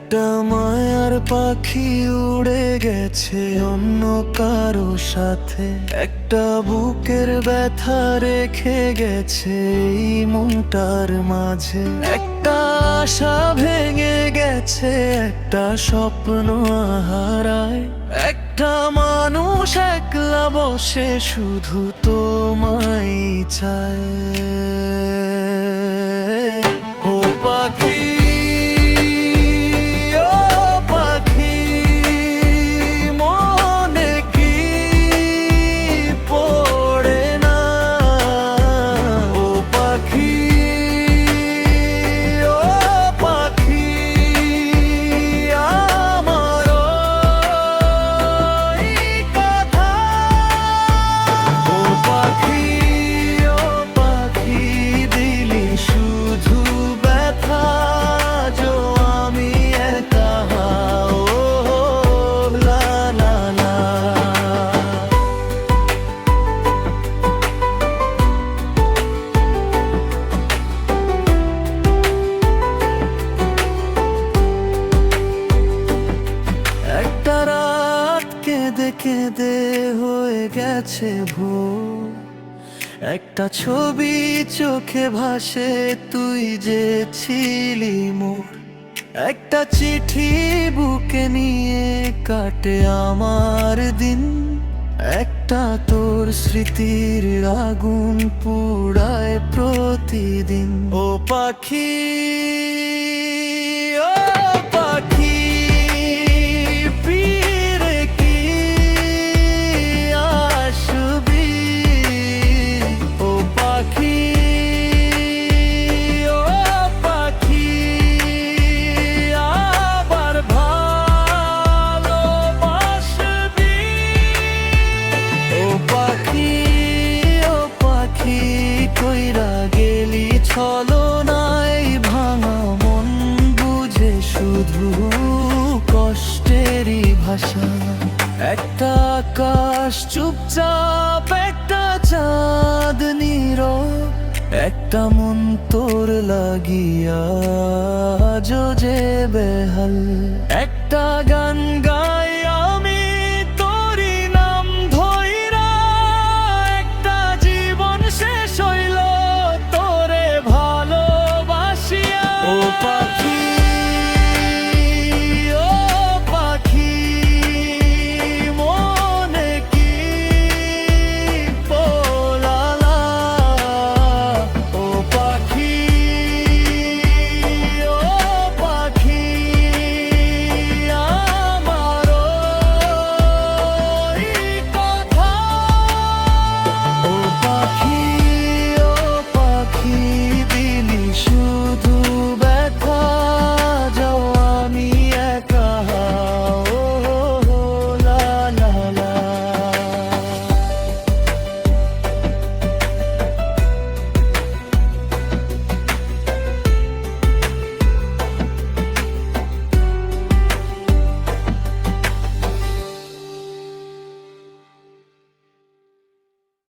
একটা মায়ার পাখি উড়ে গেছে অন্য কারো সাথে, একটা বুকের ব্যথা রেখে গেছে এই মনটার মাঝে। একটা আশা ভেঙে গেছে, একটা স্বপ্ন হারায়, একটা মানুষ একলা বসে শুধু তোমায় চায়। ও পাখি, কেঁদে কেঁদে হয়ে গেছে ভোর, একটা ছবি চোখে ভাসে তুই যে ছিলি মোর। একটা চিঠি বুকে নিয়ে কাটে আমার দিন, একটা তোর স্মৃতির আগুন পুড়ায় প্রতিদিন। ও পাখি, ও পাখি, ছলনায় ভাঙা মন বুঝে শুধু কষ্টেরই ভাষা। একটা আকাশ চুপচাপ, একটা চাঁদ নীরব, একটা মন তোর লাগিয়া আজও যে বেহাল। একটা গান গা